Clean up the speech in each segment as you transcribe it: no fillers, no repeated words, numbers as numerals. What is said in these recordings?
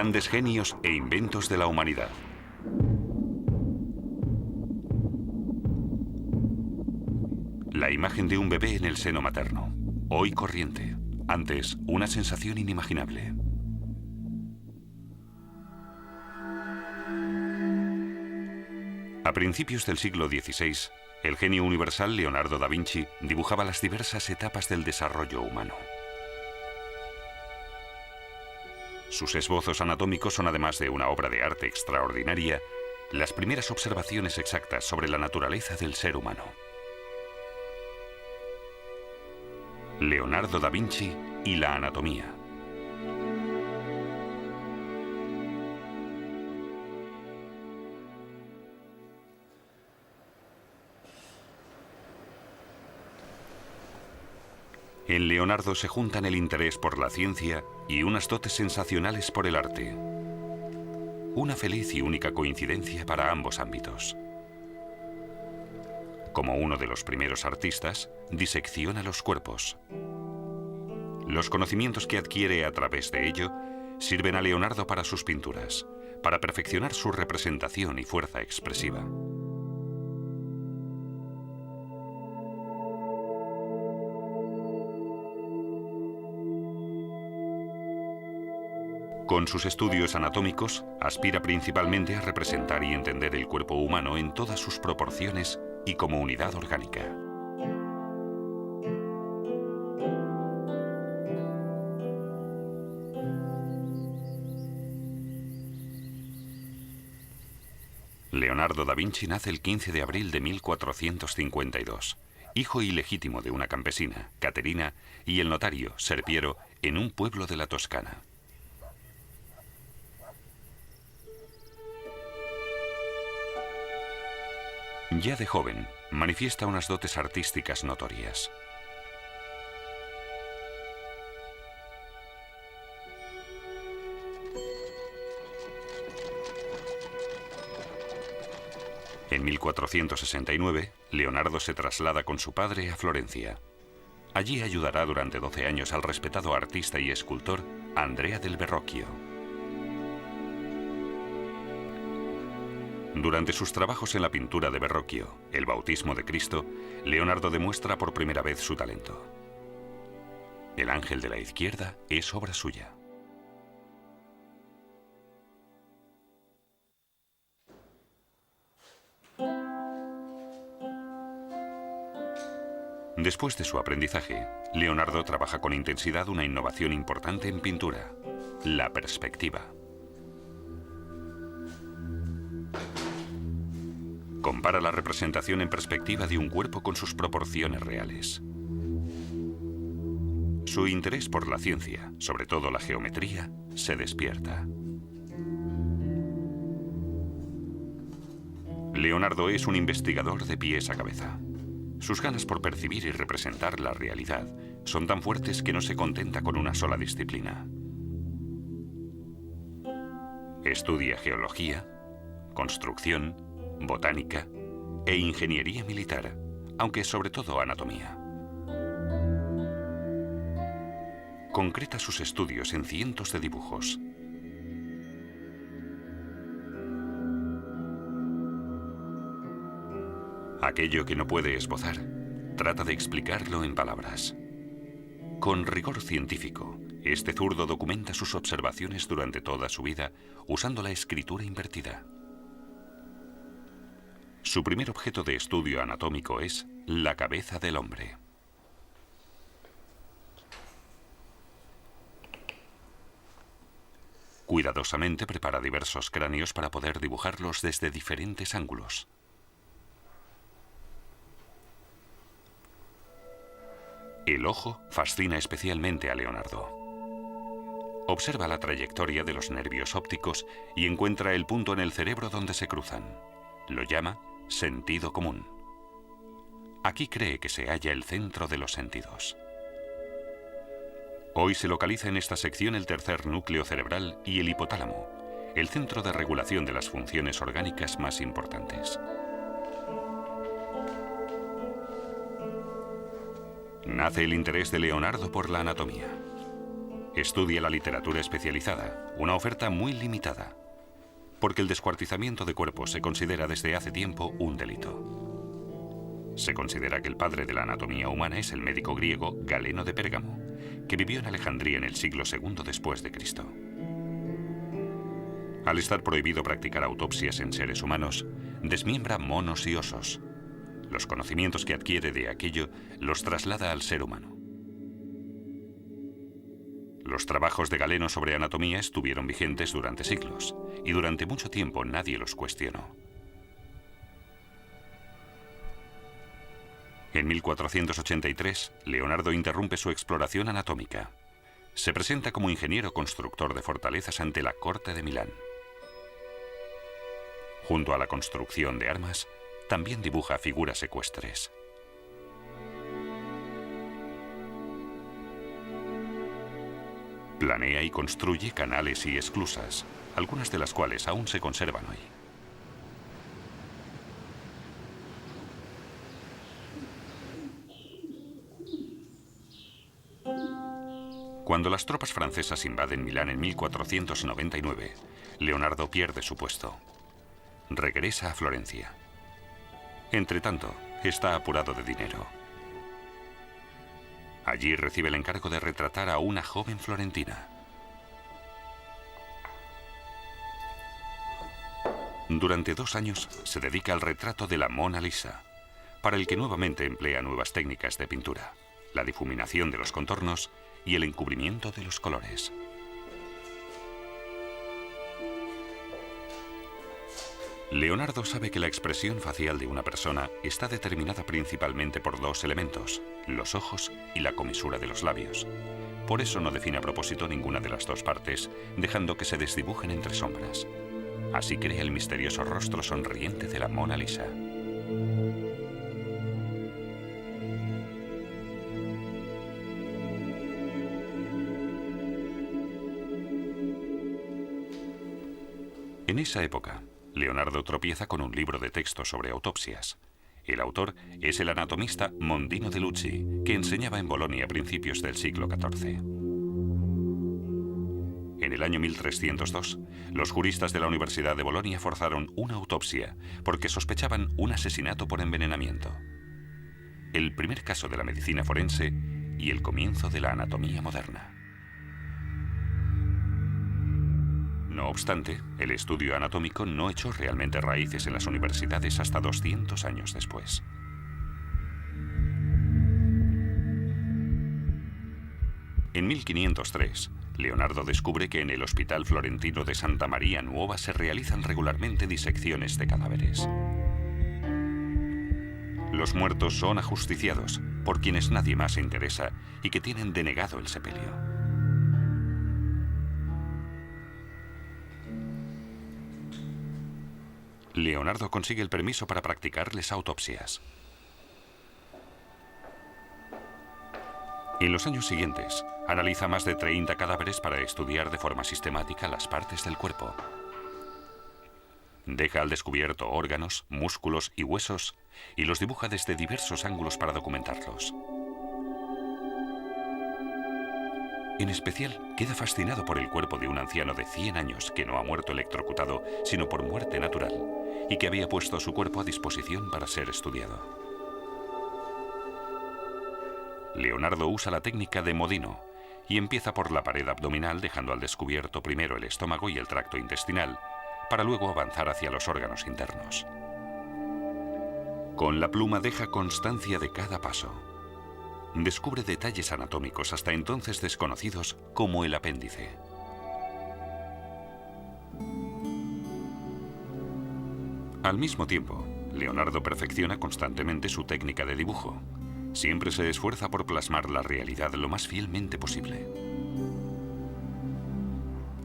grandes genios e inventos de la humanidad. La imagen de un bebé en el seno materno, hoy corriente, antes una sensación inimaginable. A principios del siglo XVI, el genio universal Leonardo da Vinci dibujaba las diversas etapas del desarrollo humano. Sus esbozos anatómicos son, además de una obra de arte extraordinaria, las primeras observaciones exactas sobre la naturaleza del ser humano. Leonardo da Vinci y la anatomía. En Leonardo se juntan el interés por la ciencia y unas dotes sensacionales por el arte. Una feliz y única coincidencia para ambos ámbitos. Como uno de los primeros artistas, disecciona los cuerpos. Los conocimientos que adquiere a través de ello sirven a Leonardo para sus pinturas, para perfeccionar su representación y fuerza expresiva. Con sus estudios anatómicos, aspira principalmente a representar y entender el cuerpo humano en todas sus proporciones y como unidad orgánica. Leonardo da Vinci nace el 15 de abril de 1452, hijo ilegítimo de una campesina, Caterina, y el notario, Serpiero, en un pueblo de la Toscana. Ya de joven, manifiesta unas dotes artísticas notorias. En 1469, Leonardo se traslada con su padre a Florencia. Allí ayudará durante 12 años al respetado artista y escultor Andrea del Verrocchio. Durante sus trabajos en la pintura de Verrocchio, el bautismo de Cristo, Leonardo demuestra por primera vez su talento. El ángel de la izquierda es obra suya. Después de su aprendizaje, Leonardo trabaja con intensidad una innovación importante en pintura, la perspectiva. Compara la representación en perspectiva de un cuerpo con sus proporciones reales. Su interés por la ciencia, sobre todo la geometría, se despierta. Leonardo es un investigador de pies a cabeza. Sus ganas por percibir y representar la realidad son tan fuertes que no se contenta con una sola disciplina. Estudia geología, construcción, botánica e ingeniería militar, aunque sobre todo anatomía. Concreta sus estudios en cientos de dibujos. Aquello que no puede esbozar, trata de explicarlo en palabras. Con rigor científico, este zurdo documenta sus observaciones durante toda su vida usando la escritura invertida. Su primer objeto de estudio anatómico es la cabeza del hombre. Cuidadosamente prepara diversos cráneos para poder dibujarlos desde diferentes ángulos. El ojo fascina especialmente a Leonardo. Observa la trayectoria de los nervios ópticos y encuentra el punto en el cerebro donde se cruzan. Lo llama sentido común. Aquí cree que se halla el centro de los sentidos. Hoy se localiza en esta sección el tercer núcleo cerebral y el hipotálamo, el centro de regulación de las funciones orgánicas más importantes. Nace el interés de Leonardo por la anatomía. Estudia la literatura especializada, una oferta muy limitada, porque el descuartizamiento de cuerpos se considera desde hace tiempo un delito. Se considera que el padre de la anatomía humana es el médico griego Galeno de Pérgamo, que vivió en Alejandría en el siglo II después de Cristo. Al estar prohibido practicar autopsias en seres humanos, desmiembra monos y osos. Los conocimientos que adquiere de aquello los traslada al ser humano. Los trabajos de Galeno sobre anatomía estuvieron vigentes durante siglos, y durante mucho tiempo nadie los cuestionó. En 1483, Leonardo interrumpe su exploración anatómica. Se presenta como ingeniero constructor de fortalezas ante la corte de Milán. Junto a la construcción de armas, también dibuja figuras ecuestres. Planea y construye canales y esclusas, algunas de las cuales aún se conservan hoy. Cuando las tropas francesas invaden Milán en 1499, Leonardo pierde su puesto. Regresa a Florencia. Entretanto, está apurado de dinero. Allí recibe el encargo de retratar a una joven florentina. Durante 2 años se dedica al retrato de la Mona Lisa, para el que nuevamente emplea nuevas técnicas de pintura, la difuminación de los contornos y el encubrimiento de los colores. Leonardo sabe que la expresión facial de una persona está determinada principalmente por 2 elementos, los ojos y la comisura de los labios. Por eso no define a propósito ninguna de las 2 partes, dejando que se desdibujen entre sombras. Así crea el misterioso rostro sonriente de la Mona Lisa. En esa época, Leonardo tropieza con un libro de texto sobre autopsias. El autor es el anatomista Mondino de Lucci, que enseñaba en Bolonia a principios del siglo XIV. En el año 1302, los juristas de la Universidad de Bolonia forzaron una autopsia porque sospechaban un asesinato por envenenamiento. El primer caso de la medicina forense y el comienzo de la anatomía moderna. No obstante, el estudio anatómico no echó realmente raíces en las universidades hasta 200 años después. En 1503, Leonardo descubre que en el Hospital Florentino de Santa María Nuova se realizan regularmente disecciones de cadáveres. Los muertos son ajusticiados por quienes nadie más se interesa y que tienen denegado el sepelio. Leonardo consigue el permiso para practicarles autopsias. En los años siguientes, analiza más de 30 cadáveres para estudiar de forma sistemática las partes del cuerpo. Deja al descubierto órganos, músculos y huesos y los dibuja desde diversos ángulos para documentarlos. En especial, queda fascinado por el cuerpo de un anciano de 100 años que no ha muerto electrocutado, sino por muerte natural, y que había puesto su cuerpo a disposición para ser estudiado. Leonardo usa la técnica de Modino y empieza por la pared abdominal, dejando al descubierto primero el estómago y el tracto intestinal, para luego avanzar hacia los órganos internos. Con la pluma deja constancia de cada paso. Descubre detalles anatómicos hasta entonces desconocidos, como el apéndice. Al mismo tiempo, Leonardo perfecciona constantemente su técnica de dibujo. Siempre se esfuerza por plasmar la realidad lo más fielmente posible.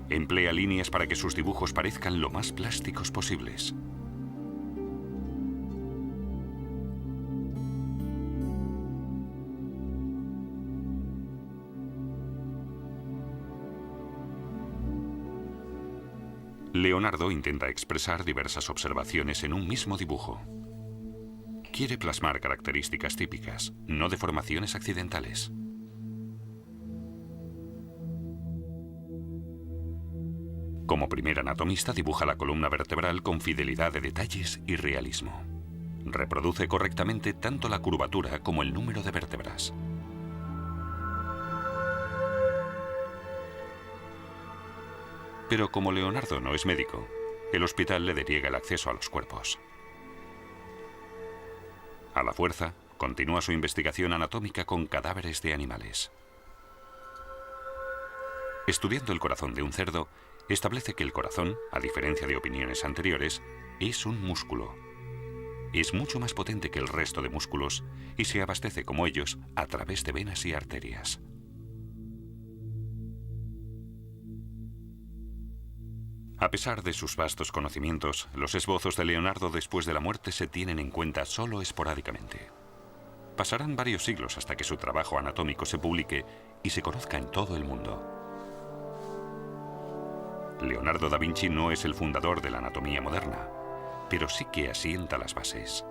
Emplea líneas para que sus dibujos parezcan lo más plásticos posibles. Leonardo intenta expresar diversas observaciones en un mismo dibujo. Quiere plasmar características típicas, no deformaciones accidentales. Como primer anatomista dibuja la columna vertebral con fidelidad de detalles y realismo. Reproduce correctamente tanto la curvatura como el número de vértebras. Pero como Leonardo no es médico, el hospital le deniega el acceso a los cuerpos. A la fuerza, continúa su investigación anatómica con cadáveres de animales. Estudiando el corazón de un cerdo, establece que el corazón, a diferencia de opiniones anteriores, es un músculo. Es mucho más potente que el resto de músculos y se abastece como ellos a través de venas y arterias. A pesar de sus vastos conocimientos, los esbozos de Leonardo después de la muerte se tienen en cuenta solo esporádicamente. Pasarán varios siglos hasta que su trabajo anatómico se publique y se conozca en todo el mundo. Leonardo da Vinci no es el fundador de la anatomía moderna, pero sí que asienta las bases.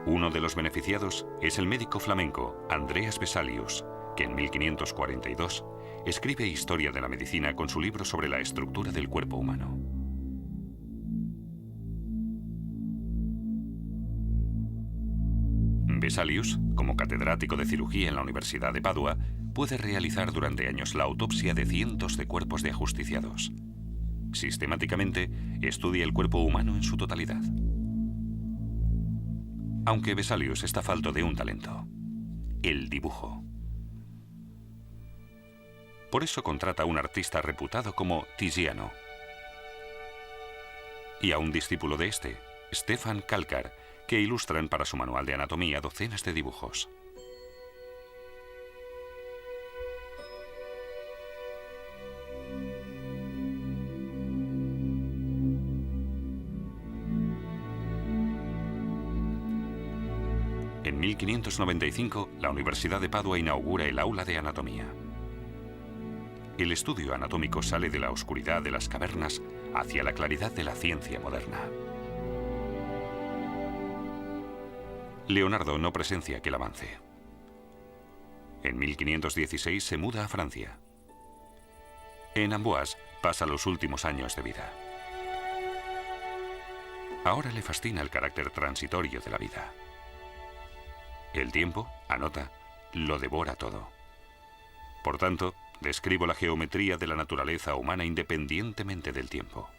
Uno de los beneficiados es el médico flamenco Andreas Vesalius, que en 1542 escribe Historia de la medicina con su libro sobre la estructura del cuerpo humano. Vesalius, como catedrático de cirugía en la Universidad de Padua, puede realizar durante años la autopsia de cientos de cuerpos de ajusticiados. Sistemáticamente, estudia el cuerpo humano en su totalidad. Aunque Vesalius está falto de un talento: el dibujo. Por eso contrata a un artista reputado como Tiziano y a un discípulo de este, Stefan Kalkar, que ilustran para su manual de anatomía docenas de dibujos. En 1595, la Universidad de Padua inaugura el aula de anatomía. El estudio anatómico sale de la oscuridad de las cavernas hacia la claridad de la ciencia moderna. Leonardo no presencia aquel avance. En 1516 se muda a Francia. En Amboise pasa los últimos años de vida. Ahora le fascina el carácter transitorio de la vida. El tiempo, anota, lo devora todo. Por tanto, describo la geometría de la naturaleza humana independientemente del tiempo.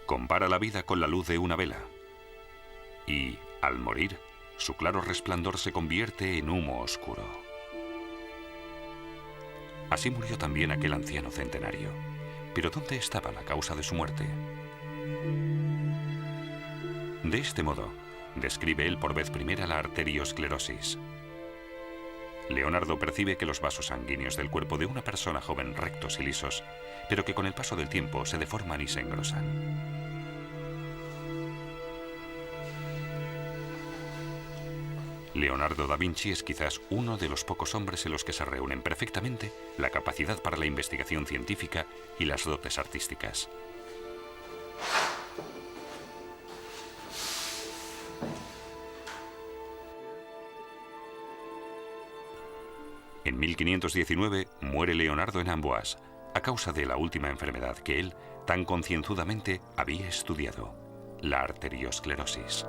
Compara la vida con la luz de una vela. Y, al morir, su claro resplandor se convierte en humo oscuro. Así murió también aquel anciano centenario. Pero ¿dónde estaba la causa de su muerte? De este modo, describe él por vez primera la arteriosclerosis. Leonardo percibe que los vasos sanguíneos del cuerpo de una persona joven rectos y lisos, pero que con el paso del tiempo se deforman y se engrosan. Leonardo da Vinci es quizás uno de los pocos hombres en los que se reúnen perfectamente la capacidad para la investigación científica y las dotes artísticas. En 1519 muere Leonardo en Amboise a causa de la última enfermedad que él tan concienzudamente había estudiado, la arteriosclerosis.